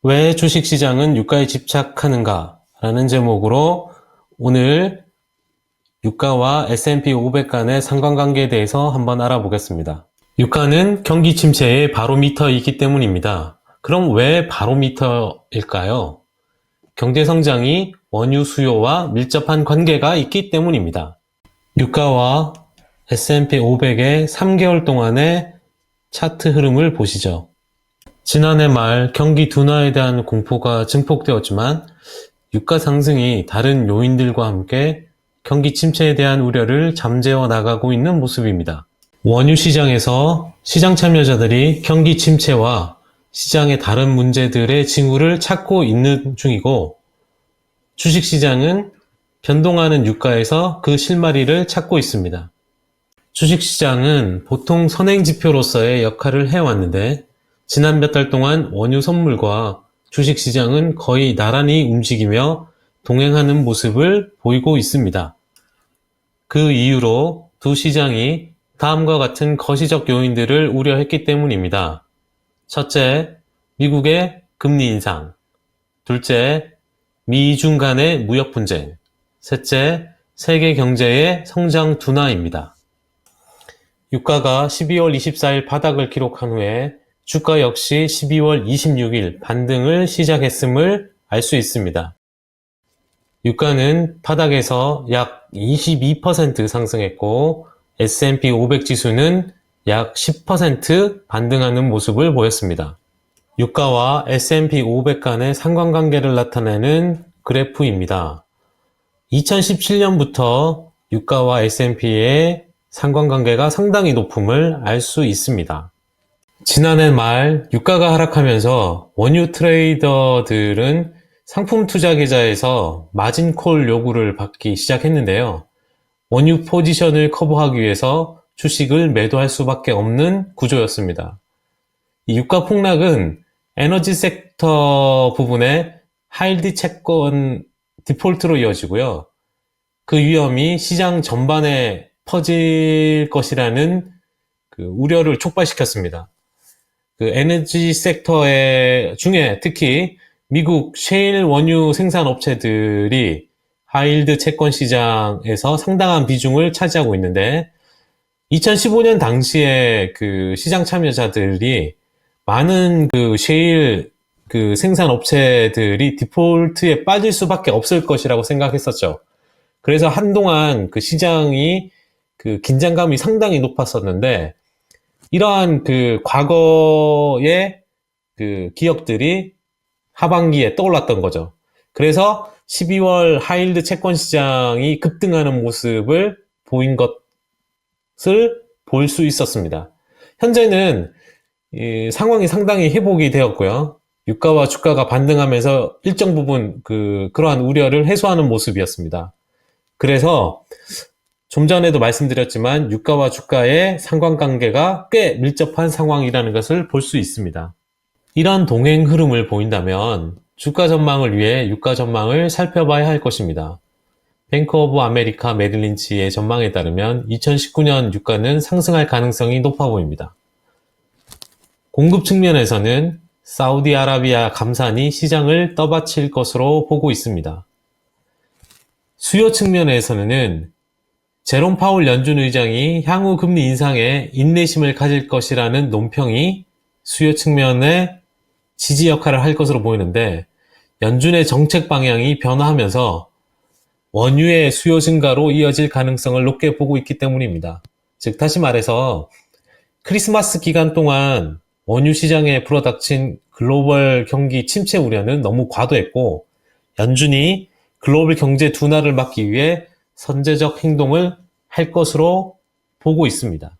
왜 주식시장은 유가에 집착하는가? 라는 제목으로 오늘 유가와 S&P 500 간의 상관관계에 대해서 한번 알아보겠습니다. 유가는 경기 침체의 바로미터이기 때문입니다. 그럼 왜 바로미터일까요? 경제 성장이 원유 수요와 밀접한 관계가 있기 때문입니다. 유가와 S&P 500의 3개월 동안의 차트 흐름을 보시죠. 지난해 말 경기 둔화에 대한 공포가 증폭되었지만 유가 상승이 다른 요인들과 함께 경기 침체에 대한 우려를 잠재워 나가고 있는 모습입니다. 원유 시장에서 시장 참여자들이 경기 침체와 시장의 다른 문제들의 징후를 찾고 있는 중이고, 주식시장은 변동하는 유가에서 그 실마리를 찾고 있습니다. 주식시장은 보통 선행지표로서의 역할을 해왔는데, 지난 몇 달 동안 원유 선물과 주식시장은 거의 나란히 움직이며 동행하는 모습을 보이고 있습니다. 그 이유로 두 시장이 다음과 같은 거시적 요인들을 우려했기 때문입니다. 첫째, 미국의 금리 인상. 둘째, 미중 간의 무역 분쟁. 셋째, 세계 경제의 성장 둔화입니다. 유가가 12월 24일 바닥을 기록한 후에 주가 역시 12월 26일 반등을 시작했음을 알 수 있습니다. 유가는 바닥에서 약 22% 상승했고 S&P 500 지수는 약 10% 반등하는 모습을 보였습니다. 유가와 S&P 500 간의 상관관계를 나타내는 그래프입니다. 2017년부터 유가와 S&P의 상관관계가 상당히 높음을 알 수 있습니다. 지난해 말 유가가 하락하면서 원유 트레이더들은 상품 투자 계좌에서 마진콜 요구를 받기 시작했는데요. 원유 포지션을 커버하기 위해서 주식을 매도할 수밖에 없는 구조였습니다. 이 유가 폭락은 에너지 섹터 부분의 하이힐드 채권 디폴트로 이어지고요. 그 위험이 시장 전반에 퍼질 것이라는 그 우려를 촉발시켰습니다. 그 에너지 섹터의 중에 특히 미국 셰일 원유 생산 업체들이 하이힐드 채권 시장에서 상당한 비중을 차지하고 있는데, 2015년 당시에 그 시장 참여자들이 많은 그 셰일 그 생산 업체들이 디폴트에 빠질 수밖에 없을 것이라고 생각했었죠. 그래서 한동안 그 시장이 그 긴장감이 상당히 높았었는데, 이러한 그 과거의 그 기억들이 하반기에 떠올랐던 거죠. 그래서 12월 하이힐드 채권 시장이 급등하는 모습을 보인 것을 볼 수 있었습니다. 현재는 이 상황이 상당히 회복이 되었고요. 유가와 주가가 반등하면서 일정 부분 그러한 우려를 해소하는 모습이었습니다. 그래서 좀 전에도 말씀드렸지만 유가와 주가의 상관관계가 꽤 밀접한 상황이라는 것을 볼 수 있습니다. 이런 동행 흐름을 보인다면 주가 전망을 위해 유가 전망을 살펴봐야 할 것입니다. 뱅크 오브 아메리카 메릴린치의 전망에 따르면 2019년 유가는 상승할 가능성이 높아 보입니다. 공급 측면에서는 사우디아라비아 감산이 시장을 떠받칠 것으로 보고 있습니다. 수요 측면에서는 제롬 파월 연준 의장이 향후 금리 인상에 인내심을 가질 것이라는 논평이 수요 측면에 지지 역할을 할 것으로 보이는데, 연준의 정책 방향이 변화하면서 원유의 수요 증가로 이어질 가능성을 높게 보고 있기 때문입니다. 즉 다시 말해서 크리스마스 기간 동안 원유 시장에 불어닥친 글로벌 경기 침체 우려는 너무 과도했고, 연준이 글로벌 경제 둔화를 막기 위해 선제적 행동을 할 것으로 보고 있습니다.